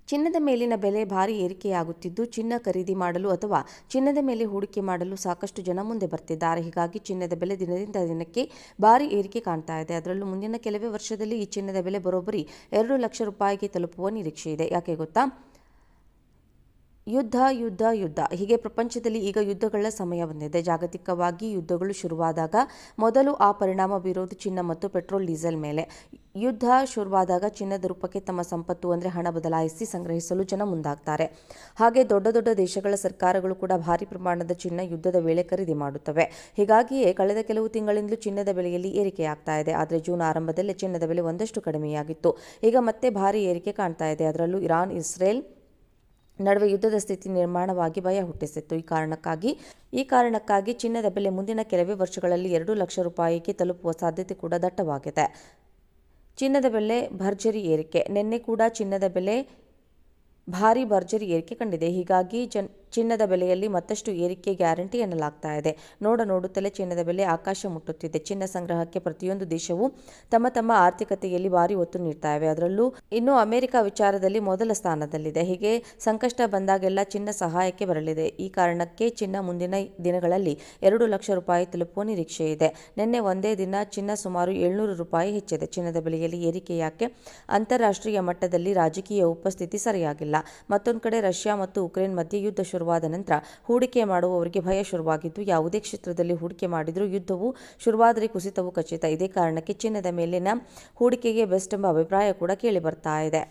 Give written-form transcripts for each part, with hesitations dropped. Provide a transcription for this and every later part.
ಚಿನ್ನದ ಮೇಲಿನ ಬೆಲೆ ಭಾರಿ ಏರಿಕೆಯಾಗುತ್ತಿದ್ದು, ಚಿನ್ನ ಖರೀದಿ ಮಾಡಲು ಅಥವಾ ಚಿನ್ನದ ಮೇಲೆ ಹೂಡಿಕೆ ಮಾಡಲು ಸಾಕಷ್ಟು ಜನ ಮುಂದೆ ಬರ್ತಿದ್ದಾರೆ. ಹೀಗಾಗಿ ಚಿನ್ನದ ಬೆಲೆ ದಿನದಿಂದ ದಿನಕ್ಕೆ ಭಾರಿ ಏರಿಕೆ ಕಾಣ್ತಾ ಇದೆ. ಅದರಲ್ಲೂ ಮುಂದಿನ ಕೆಲವೇ ವರ್ಷದಲ್ಲಿ ಈ ಚಿನ್ನದ ಬೆಲೆ ಬರೋಬ್ಬರಿ 2 ಲಕ್ಷ ರೂಪಾಯಿಗೆ ತಲುಪುವ ನಿರೀಕ್ಷೆ ಇದೆ. ಯಾಕೆ ಗೊತ್ತಾ? ಯುದ್ಧ ಹೀಗೆ ಪ್ರಪಂಚದಲ್ಲಿ ಈಗ ಯುದ್ಧಗಳ ಸಮಯ ಬಂದಿದೆ. ಜಾಗತಿಕವಾಗಿ ಯುದ್ಧಗಳು ಶುರುವಾದಾಗ ಮೊದಲು ಆ ಪರಿಣಾಮ ಬೀರೋದು ಚಿನ್ನ ಮತ್ತು ಪೆಟ್ರೋಲ್ ಡೀಸೆಲ್ ಮೇಲೆ. ಯುದ್ಧ ಶುರುವಾದಾಗ ಚಿನ್ನದ ರೂಪಕ್ಕೆ ತಮ್ಮ ಸಂಪತ್ತು ಅಂದರೆ ಹಣ ಬದಲಾಯಿಸಿ ಸಂಗ್ರಹಿಸಲು ಜನ ಮುಂದಾಗ್ತಾರೆ. ಹಾಗೆ ದೊಡ್ಡ ದೊಡ್ಡ ದೇಶಗಳ ಸರ್ಕಾರಗಳು ಕೂಡ ಭಾರಿ ಪ್ರಮಾಣದ ಚಿನ್ನ ಯುದ್ಧದ ವೇಳೆ ಖರೀದಿ ಮಾಡುತ್ತವೆ. ಹೀಗಾಗಿಯೇ ಕಳೆದ ಕೆಲವು ತಿಂಗಳಿಂದಲೂ ಚಿನ್ನದ ಬೆಲೆಯಲ್ಲಿ ಏರಿಕೆಯಾಗ್ತಾ ಇದೆ. ಆದರೆ ಜೂನ್ ಆರಂಭದಲ್ಲೇ ಚಿನ್ನದ ಬೆಲೆ ಒಂದಷ್ಟು ಕಡಿಮೆಯಾಗಿತ್ತು. ಈಗ ಮತ್ತೆ ಭಾರಿ ಏರಿಕೆ ಕಾಣ್ತಾ ಇದೆ. ಅದರಲ್ಲೂ ಇರಾನ್ ಇಸ್ರೇಲ್ ನಡುವೆ ಯುದ್ಧದ ಸ್ಥಿತಿ ನಿರ್ಮಾಣವಾಗಿ ಭಯ ಹುಟ್ಟಿಸಿತ್ತು. ಈ ಕಾರಣಕ್ಕಾಗಿ ಚಿನ್ನದ ಬೆಲೆ ಮುಂದಿನ ಕೆಲವೇ ವರ್ಷಗಳಲ್ಲಿ 2 ಲಕ್ಷ ರೂಪಾಯಿಗೆ ತಲುಪುವ ಸಾಧ್ಯತೆ ಕೂಡ ದಟ್ಟವಾಗಿದೆ. ಚಿನ್ನದ ಬೆಲೆ ಭರ್ಜರಿ ಏರಿಕೆ. ನಿನ್ನೆ ಕೂಡ ಚಿನ್ನದ ಬೆಲೆ ಭಾರಿ ಭರ್ಜರಿ ಏರಿಕೆ ಕಂಡಿದೆ. ಹೀಗಾಗಿ ಚಿನ್ನದ ಬೆಲೆಯಲ್ಲಿ ಮತ್ತಷ್ಟು ಏರಿಕೆ ಗ್ಯಾರಂಟಿ ಎನ್ನಲಾಗ್ತಾ ಇದೆ. ನೋಡುತ್ತಲೇ ಚಿನ್ನದ ಬೆಲೆ ಆಕಾಶ ಮುಟ್ಟುತ್ತಿದೆ. ಚಿನ್ನ ಸಂಗ್ರಹಕ್ಕೆ ಪ್ರತಿಯೊಂದು ದೇಶವೂ ತಮ್ಮ ಆರ್ಥಿಕತೆಯಲ್ಲಿ ಭಾರಿ ಒತ್ತು ನೀಡ್ತಾ ಇವೆ. ಅದರಲ್ಲೂ ಇನ್ನು ಅಮೆರಿಕ ವಿಚಾರದಲ್ಲಿ ಮೊದಲ ಸ್ಥಾನದಲ್ಲಿದೆ. ಹೀಗೆ ಸಂಕಷ್ಟ ಬಂದಾಗೆಲ್ಲ ಚಿನ್ನ ಸಹಾಯಕ್ಕೆ ಬರಲಿದೆ. ಈ ಕಾರಣಕ್ಕೆ ಚಿನ್ನ ಮುಂದಿನ ದಿನಗಳಲ್ಲಿ 2 ಲಕ್ಷ ರೂಪಾಯಿ ತಲುಪುವ ನಿರೀಕ್ಷೆ ಇದೆ. ನಿನ್ನೆ ಒಂದೇ ದಿನ ಚಿನ್ನ ಸುಮಾರು 700 ರೂಪಾಯಿ ಹೆಚ್ಚಿದೆ. ಚಿನ್ನದ ಬೆಲೆಯಲ್ಲಿ ಏರಿಕೆ ಯಾಕೆ? ಅಂತಾರಾಷ್ಟ್ರೀಯ ಮಟ್ಟದಲ್ಲಿ ರಾಜಕೀಯ ಉಪಸ್ಥಿತಿ ಸರಿಯಾಗಿಲ್ಲ. ಮತ್ತೊಂದು ಕಡೆ ರಷ್ಯಾ ಮತ್ತು ಉಕ್ರೇನ್ ಮಧ್ಯೆ ಯುದ್ಧ ಶುರುವಾದ ನಂತರ ಹೂಡಿಕೆ ಮಾಡುವವರಿಗೆ ಭಯ ಶುರುವಾಗಿದ್ದು, ಯಾವುದೇ ಕ್ಷೇತ್ರದಲ್ಲಿ ಹೂಡಿಕೆ ಮಾಡಿದರೂ ಯುದ್ಧವು ಶುರುವಾದರೆ ಕುಸಿತವು ಖಚಿತ. ಇದೇ ಕಾರಣಕ್ಕೆ ಚಿನ್ನದ ಮೇಲಿನ ಹೂಡಿಕೆಗೆ ಬೆಸ್ಟ್ ಎಂಬ ಅಭಿಪ್ರಾಯ ಕೂಡ ಕೇಳಿ ಬರ್ತಾ ಇದೆ.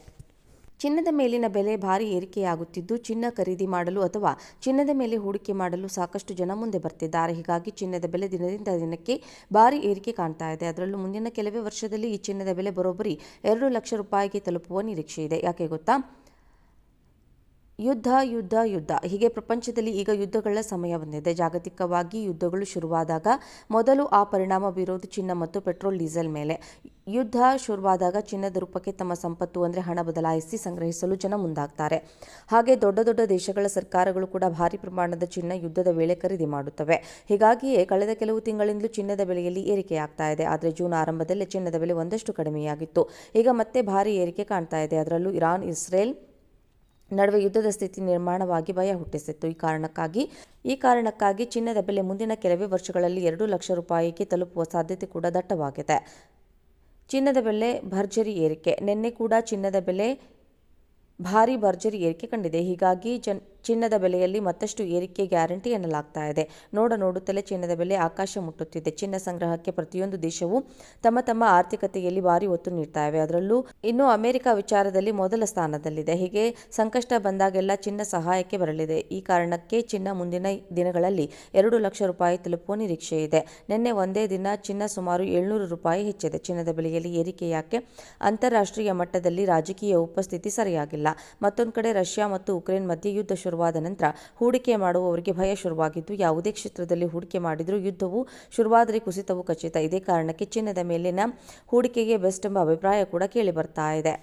ಚಿನ್ನದ ಮೇಲಿನ ಬೆಲೆ ಭಾರಿ ಏರಿಕೆಯಾಗುತ್ತಿದ್ದು, ಚಿನ್ನ ಖರೀದಿ ಮಾಡಲು ಅಥವಾ ಚಿನ್ನದ ಮೇಲೆ ಹೂಡಿಕೆ ಮಾಡಲು ಸಾಕಷ್ಟು ಜನ ಮುಂದೆ ಬರ್ತಿದ್ದಾರೆ. ಹೀಗಾಗಿ ಚಿನ್ನದ ಬೆಲೆ ದಿನದಿಂದ ದಿನಕ್ಕೆ ಭಾರಿ ಏರಿಕೆ ಕಾಣ್ತಾ ಇದೆ. ಅದರಲ್ಲೂ ಮುಂದಿನ ಕೆಲವೇ ವರ್ಷದಲ್ಲಿ ಈ ಚಿನ್ನದ ಬೆಲೆ ಬರೋಬ್ಬರಿ 2 ಲಕ್ಷ ರೂಪಾಯಿಗೆ ತಲುಪುವ ನಿರೀಕ್ಷೆ ಇದೆ. ಯಾಕೆ ಗೊತ್ತಾ? ಯುದ್ಧ ಹೀಗೆ ಪ್ರಪಂಚದಲ್ಲಿ ಈಗ ಯುದ್ಧಗಳ ಸಮಯ ಬಂದಿದೆ. ಜಾಗತಿಕವಾಗಿ ಯುದ್ಧಗಳು ಶುರುವಾದಾಗ ಮೊದಲು ಆ ಪರಿಣಾಮ ಬೀರೋದು ಚಿನ್ನ ಮತ್ತು ಪೆಟ್ರೋಲ್ ಡೀಸೆಲ್ ಮೇಲೆ. ಯುದ್ಧ ಶುರುವಾದಾಗ ಚಿನ್ನದ ರೂಪಕ್ಕೆ ತಮ್ಮ ಸಂಪತ್ತು ಅಂದರೆ ಹಣ ಬದಲಾಯಿಸಿ ಸಂಗ್ರಹಿಸಲು ಜನ ಮುಂದಾಗ್ತಾರೆ. ಹಾಗೆ ದೊಡ್ಡ ದೊಡ್ಡ ದೇಶಗಳ ಸರ್ಕಾರಗಳು ಕೂಡ ಭಾರಿ ಪ್ರಮಾಣದ ಚಿನ್ನ ಯುದ್ಧದ ವೇಳೆ ಖರೀದಿ ಮಾಡುತ್ತವೆ. ಹೀಗಾಗಿಯೇ ಕಳೆದ ಕೆಲವು ತಿಂಗಳಿಂದಲೂ ಚಿನ್ನದ ಬೆಲೆಯಲ್ಲಿ ಏರಿಕೆಯಾಗ್ತಾ ಇದೆ. ಆದರೆ ಜೂನ್ ಆರಂಭದಲ್ಲೇ ಚಿನ್ನದ ಬೆಲೆ ಒಂದಷ್ಟು ಕಡಿಮೆಯಾಗಿತ್ತು. ಈಗ ಮತ್ತೆ ಭಾರಿ ಏರಿಕೆ ಕಾಣ್ತಾ ಇದೆ. ಅದರಲ್ಲೂ ಇರಾನ್ ಇಸ್ರೇಲ್ ನಡುವೆ ಯುದ್ಧದ ಸ್ಥಿತಿ ನಿರ್ಮಾಣವಾಗಿ ಭಯ ಹುಟ್ಟಿಸಿತ್ತು. ಈ ಕಾರಣಕ್ಕಾಗಿ ಚಿನ್ನದ ಬೆಲೆ ಮುಂದಿನ ಕೆಲವೇ ವರ್ಷಗಳಲ್ಲಿ 2 ಲಕ್ಷ ರೂಪಾಯಿಗೆ ತಲುಪುವ ಸಾಧ್ಯತೆ ಕೂಡ ದಟ್ಟವಾಗಿದೆ. ಚಿನ್ನದ ಬೆಲೆ ಭರ್ಜರಿ ಏರಿಕೆ. ನಿನ್ನೆ ಕೂಡ ಚಿನ್ನದ ಬೆಲೆ ಭಾರಿ ಭರ್ಜರಿ ಏರಿಕೆ ಕಂಡಿದೆ. ಹೀಗಾಗಿ ಚಿನ್ನದ ಬೆಲೆಯಲ್ಲಿ ಮತ್ತಷ್ಟು ಏರಿಕೆ ಗ್ಯಾರಂಟಿ ಎನ್ನಲಾಗ್ತಾ ಇದೆ. ನೋಡುತ್ತಲೇ ಚಿನ್ನದ ಬೆಲೆ ಆಕಾಶ ಮುಟ್ಟುತ್ತಿದೆ. ಚಿನ್ನ ಸಂಗ್ರಹಕ್ಕೆ ಪ್ರತಿಯೊಂದು ದೇಶವೂ ತಮ್ಮ ಆರ್ಥಿಕತೆಯಲ್ಲಿ ಭಾರಿ ಒತ್ತು ನೀಡ್ತಾ ಇವೆ. ಅದರಲ್ಲೂ ಇನ್ನು ಅಮೆರಿಕ ವಿಚಾರದಲ್ಲಿ ಮೊದಲ ಸ್ಥಾನದಲ್ಲಿದೆ. ಹೀಗೆ ಸಂಕಷ್ಟ ಬಂದಾಗೆಲ್ಲ ಚಿನ್ನ ಸಹಾಯಕ್ಕೆ ಬರಲಿದೆ. ಈ ಕಾರಣಕ್ಕೆ ಚಿನ್ನ ಮುಂದಿನ ದಿನಗಳಲ್ಲಿ 2 ಲಕ್ಷ ರೂಪಾಯಿ ತಲುಪುವ ನಿರೀಕ್ಷೆ ಇದೆ. ನಿನ್ನೆ ಒಂದೇ ದಿನ ಚಿನ್ನ ಸುಮಾರು 700 ರೂಪಾಯಿ ಹೆಚ್ಚಿದೆ. ಚಿನ್ನದ ಬೆಲೆಯಲ್ಲಿ ಏರಿಕೆ ಯಾಕೆ? ಅಂತಾರಾಷ್ಟ್ರೀಯ ಮಟ್ಟದಲ್ಲಿ ರಾಜಕೀಯ ಉಪಸ್ಥಿತಿ ಸರಿಯಾಗಿಲ್ಲ. ಮತ್ತೊಂದು ಕಡೆ ರಷ್ಯಾ ಮತ್ತು ಉಕ್ರೇನ್ ಮಧ್ಯೆ ಯುದ್ಧ ಶುರುವಾದ ನಂತರ ಹೂಡಿಕೆ ಮಾಡುವವರಿಗೆ ಭಯ ಶುರುವಾಗಿದ್ದು, ಯಾವುದೇ ಕ್ಷೇತ್ರದಲ್ಲಿ ಹೂಡಿಕೆ ಮಾಡಿದರೂ ಯುದ್ಧವು ಶುರುವಾದರೆ ಕುಸಿತವು ಖಚಿತ. ಇದೇ ಕಾರಣಕ್ಕೆ ಚಿನ್ನದ ಮೇಲಿನ ಹೂಡಿಕೆಗೆ ಬೆಸ್ಟ್ ಎಂಬ ಅಭಿಪ್ರಾಯ ಕೂಡ ಕೇಳಿ ಬರ್ತಾ ಇದೆ.